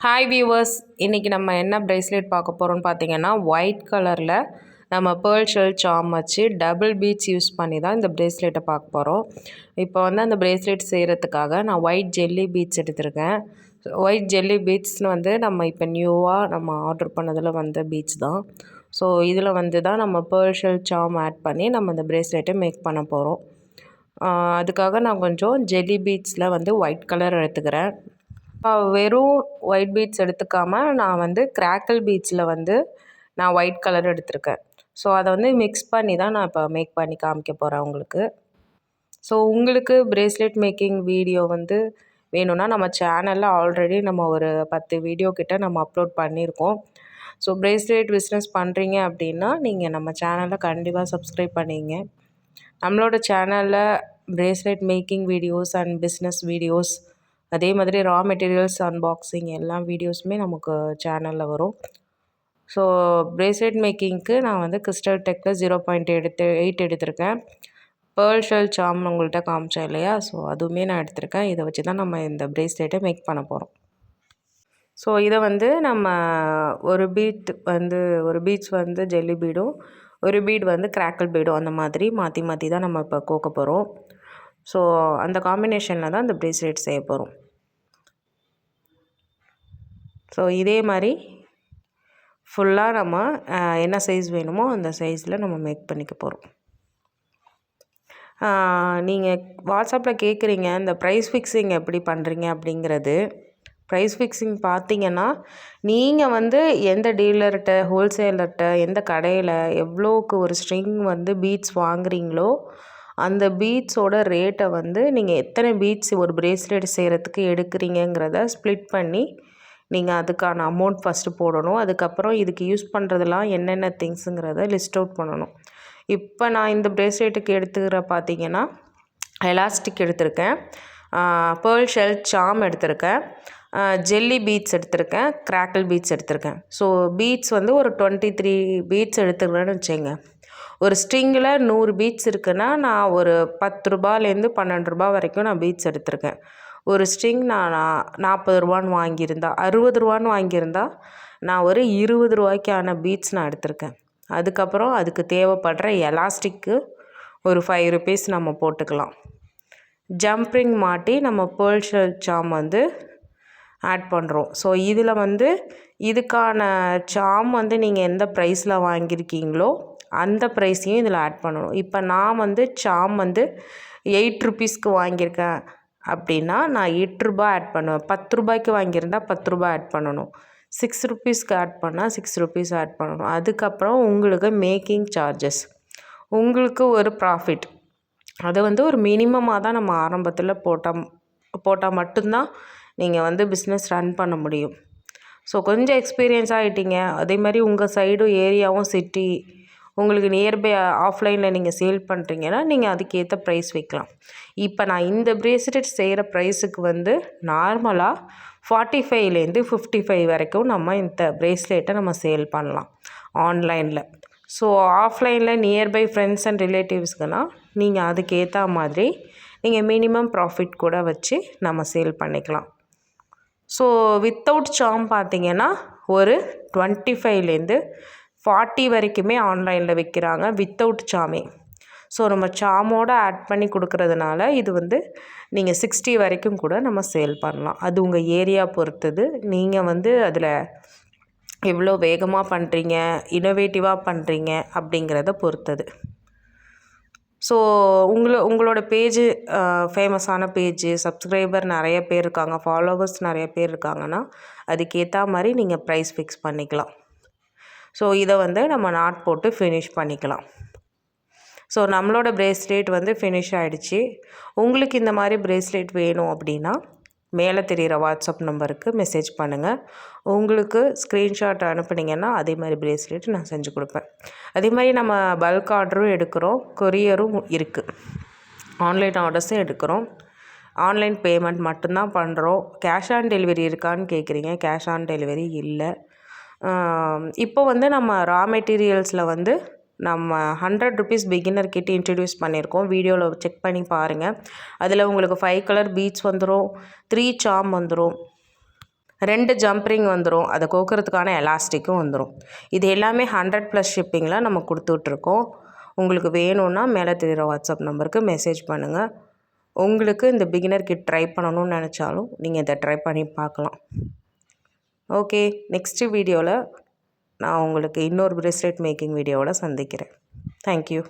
Hi viewers, இன்றைக்கி நம்ம என்ன ப்ரேஸ்லெட் பார்க்க போகிறோம்னு பார்த்தீங்கன்னா, ஒயிட் கலரில் நம்ம பேர்ல் ஷெல் சாம் வச்சு டபுள் பீட்ஸ் யூஸ் பண்ணி தான் இந்த ப்ரேஸ்லெட்டை பார்க்க போகிறோம். இப்போ வந்து அந்த ப்ரேஸ்லெட் செய்கிறதுக்காக நான் ஒயிட் ஜெல்லி பீட்ஸ் எடுத்திருக்கேன். ஒயிட் ஜெல்லி பீட்ஸ்னு வந்து நம்ம இப்போ நியூவாக நம்ம ஆர்டர் பண்ணதில் வந்த பீட்ஸ் தான். ஸோ இதில் வந்து தான் நம்ம பேர்ல் ஷெல் சாம் ஆட் பண்ணி நம்ம இந்த ப்ரேஸ்லெட்டை மேக் பண்ண போகிறோம். அதுக்காக நான் கொஞ்சம் ஜெல்லி பீட்ஸில் வந்து ஒயிட் கலர் எடுத்துக்கிறேன். வெறும் ஒயிட் பீட்ஸ் எடுத்துக்காமல் நான் வந்து கிராக்கிள் பீட்ஸில் வந்து நான் ஒயிட் கலர் எடுத்திருக்கேன். ஸோ அதை வந்து மிக்ஸ் பண்ணி தான் நான் இப்போ மேக் பண்ணி காமிக்க போகிறேன் உங்களுக்கு. ஸோ உங்களுக்கு ப்ரேஸ்லெட் மேக்கிங் வீடியோ வந்து வேணும்னா நம்ம சேனலில் ஆல்ரெடி நம்ம ஒரு 10 வீடியோ கிட்ட நம்ம அப்லோட் பண்ணியிருக்கோம். ஸோ ப்ரேஸ்லெட் பிஸ்னஸ் பண்ணுறீங்க அப்படின்னா நீங்கள் நம்ம சேனலை கண்டிப்பாக சப்ஸ்கிரைப் பண்ணிங்க. நம்மளோட சேனலில் bracelet making videos and business videos, அதே மாதிரி ரா மெட்டீரியல்ஸ் அன்பாக்சிங் எல்லா வீடியோஸுமே நமக்கு சேனலில் வரும். ஸோ ப்ரேஸ்லெட் மேக்கிங்க்கு நான் வந்து கிறிஸ்டல் டெக்கில் 0.8 எடுத்திருக்கேன். பேர்ல் ஷெல் சாம் உங்கள்கிட்ட காமிச்சேன் இல்லையா, ஸோ அதுவுமே நான் எடுத்திருக்கேன். இதை வச்சு தான் நம்ம இந்த ப்ரேஸ்லெட்டை மேக் பண்ண போகிறோம். ஸோ இதை வந்து நம்ம ஒரு பீட்ஸ் வந்து ஜெல்லி பீடும், ஒரு பீட் வந்து கிராக்கிள் பீடும், அந்த மாதிரி மாற்றி மாற்றி தான் நம்ம இப்போ கோக்க போகிறோம். ஸோ அந்த காம்பினேஷனில் தான் இந்த ப்ரேஸ்லெட் செய்ய போகிறோம். ஸோ இதே மாதிரி ஃபுல்லாக நம்ம என்ன சைஸ் வேணுமோ அந்த சைஸில் நம்ம மேக் பண்ணிக்க போகிறோம். நீங்கள் வாட்ஸ்அப்பில் கேட்குறீங்க இந்த ப்ரைஸ் ஃபிக்ஸிங் எப்படி பண்ணுறீங்க அப்படிங்கிறது. ப்ரைஸ் ஃபிக்ஸிங் பார்த்தீங்கன்னா, நீங்கள் வந்து எந்த டீலர்கிட்ட, ஹோல்சேலர்கிட்ட, எந்த கடையில் எவ்வளோக்கு ஒரு ஸ்ட்ரிங் வந்து பீட்ஸ் வாங்குறீங்களோ அந்த பீட்ஸோட ரேட்டை வந்து நீங்கள் எத்தனை பீட்ஸ் ஒரு ப்ரேஸ்லெட் செய்கிறதுக்கு எடுக்கிறீங்கிறத ஸ்ப்ளிட் பண்ணி நீங்கள் அதுக்கான அமௌண்ட் ஃபஸ்ட்டு போடணும். அதுக்கப்புறம் இதுக்கு யூஸ் பண்ணுறதெல்லாம் என்னென்ன திங்ஸுங்கிறத லிஸ்ட் அவுட் பண்ணணும். இப்போ நான் இந்த ப்ரேஸ்லெட்டுக்கு எடுத்துக்கிற பார்த்தீங்கன்னா, எலாஸ்டிக் எடுத்திருக்கேன், பேர்ல் ஷெல் சாம் எடுத்திருக்கேன், ஜெல்லி பீட்ஸ் எடுத்திருக்கேன், கிராக்கிள் பீட்ஸ் எடுத்திருக்கேன். ஸோ பீட்ஸ் வந்து ஒரு 23 பீட்ஸ் எடுத்துக்கிறேன்னு வச்சுங்க. ஒரு ஸ்ட்ரிங்கில் 100 பீட்ஸ் இருக்குன்னா நான் ஒரு 10 ரூபாயிலேருந்து 12 ரூபா வரைக்கும் நான் பீட்ஸ் எடுத்திருக்கேன். ஒரு ஸ்ட்ரிங் நான் 40 ரூபான்னு வாங்கியிருந்தா, 60 ரூபான்னு வாங்கியிருந்தா நான் ஒரு 20 ரூபாய்க்கான பீட்ஸ் நான் எடுத்திருக்கேன். அதுக்கப்புறம் அதுக்கு தேவைப்படுற எலாஸ்டிக்கு ஒரு 5 ருபீஸ் நம்ம போட்டுக்கலாம். ஜம்ப்ரிங் மாட்டி நம்ம பேர்ல் ஷெல் சாம் வந்து ஆட் பண்ணுறோம். ஸோ இதில் வந்து இதுக்கான சாம் வந்து நீங்கள் எந்த ப்ரைஸில் வாங்கியிருக்கீங்களோ அந்த ப்ரைஸையும் இதில் ஆட் பண்ணணும். இப்போ நான் வந்து சாம் வந்து 8 ருபீஸ்க்கு வாங்கியிருக்கேன் அப்படின்னா நான் 8 ரூபா ஆட் பண்ணுவேன். 10 ரூபாய்க்கு வாங்கியிருந்தால் 10 ரூபா ஆட் பண்ணணும். 6 ருபீஸ்க்கு ஆட் பண்ணால் 6 ருபீஸ் ஆட் பண்ணணும். அதுக்கப்புறம் உங்களுக்கு மேக்கிங் சார்ஜஸ், உங்களுக்கு ஒரு ப்ராஃபிட், அதை வந்து ஒரு மினிமமாக தான் நம்ம ஆரம்பத்தில் போட்டால் மட்டும்தான் நீங்கள் வந்து பிஸ்னஸ் ரன் பண்ண முடியும். ஸோ கொஞ்சம் எக்ஸ்பீரியன்ஸ் ஆகிட்டீங்க, அதே மாதிரி உங்கள் சைடும் ஏரியாவும் சிட்டி உங்களுக்கு நியர்பை ஆஃப்லைனில் நீங்கள் சேல் பண்ணுறீங்கன்னா நீங்கள் அதுக்கேற்ற ப்ரைஸ் வைக்கலாம். இப்போ நான் இந்த ப்ரேஸ்லெட் செய்கிற ப்ரைஸுக்கு வந்து நார்மலாக 45லேருந்து 55 வரைக்கும் நம்ம இந்த ப்ரேஸ்லெட்டை நம்ம சேல் பண்ணலாம் ஆன்லைனில். ஸோ ஆஃப்லைனில் நியர்பை ஃப்ரெண்ட்ஸ் அண்ட் ரிலேட்டிவ்ஸ்க்குனா நீங்கள் அதுக்கேற்ற மாதிரி நீங்கள் மினிமம் ப்ராஃபிட் கூட வச்சு நம்ம சேல் பண்ணிக்கலாம். ஸோ வித்தவுட் சாம் பார்த்திங்கன்னா ஒரு 25லேருந்து 40 வரைக்குமே ஆன்லைனில் விற்கிறாங்க வித்தவுட் சாமே. ஸோ நம்ம சாமோடு ஆட் பண்ணி கொடுக்குறதுனால இது வந்து நீங்கள் 60 வரைக்கும் கூட நம்ம சேல் பண்ணலாம். அது உங்கள் ஏரியா பொறுத்தது. நீங்கள் வந்து அதில் எவ்வளோ வேகமாக பண்ணுறீங்க, இன்னோவேட்டிவாக பண்ணுறீங்க அப்படிங்கிறத பொறுத்தது. ஸோ உங்களோட பேஜு ஃபேமஸான பேஜு, சப்ஸ்கிரைபர் நிறைய பேர் இருக்காங்க, ஃபாலோவர்ஸ் நிறைய பேர் இருக்காங்கன்னா அதுக்கேற்ற மாதிரி நீங்கள் ப்ரைஸ் ஃபிக்ஸ் பண்ணிக்கலாம். ஸோ இதை வந்து நம்ம நாட் போட்டு ஃபினிஷ் பண்ணிக்கலாம். ஸோ நம்மளோட ப்ரேஸ்லெட் வந்து ஃபினிஷ் ஆகிடுச்சு. உங்களுக்கு இந்த மாதிரி ப்ரேஸ்லெட் வேணும் அப்படின்னா மேலே தெரிகிற வாட்ஸ்அப் நம்பருக்கு மெசேஜ் பண்ணுங்கள். உங்களுக்கு ஸ்க்ரீன்ஷாட் அனுப்புனீங்கன்னா அதே மாதிரி ப்ரேஸ்லெட் நான் செஞ்சு கொடுப்பேன். அதே மாதிரி நம்ம பல்க் ஆர்டரும் எடுக்கிறோம், கொரியரும் இருக்குது, ஆன்லைன் ஆர்டர்ஸும் எடுக்கிறோம். ஆன்லைன் பேமெண்ட் மட்டும்தான் பண்ணுறோம். கேஷ் ஆன் டெலிவரி இருக்கான்னு கேட்குறீங்க. கேஷ் ஆன் டெலிவரி இல்லை. இப்போ வந்து நம்ம ரா மெட்டீரியல்ஸில் வந்து நம்ம 100 ருபீஸ் பிகினர் கிட் இன்ட்ரடியூஸ் பண்ணியிருக்கோம். வீடியோவில் செக் பண்ணி பாருங்கள். அதில் உங்களுக்கு 5 கலர் பீட்ஸ் வந்துடும், 3 சாம் வந்துடும், 2 ஜம்ப் ரிங் வந்துடும். அதை கோக்கிறதுக்கான எலாஸ்டிக்கும் வந்துடும். இது எல்லாமே 100+ ஷிப்பிங்கில் நம்ம கொடுத்துட்ருக்கோம். உங்களுக்கு வேணும்னா மேலே தெரிகிற வாட்ஸ்அப் நம்பருக்கு மெசேஜ் பண்ணுங்கள். உங்களுக்கு இந்த பிகினர் கிட் ட்ரை பண்ணணும்னு நினச்சாலும் நீங்கள் இதை ட்ரை பண்ணி பார்க்கலாம். ஓகே, நெக்ஸ்ட்டு வீடியோவில் நான் உங்களுக்கு இன்னொரு ப்ரேஸ்லெட் மேக்கிங் வீடியோவில் சந்திக்கிறேன். தேங்க்யூ.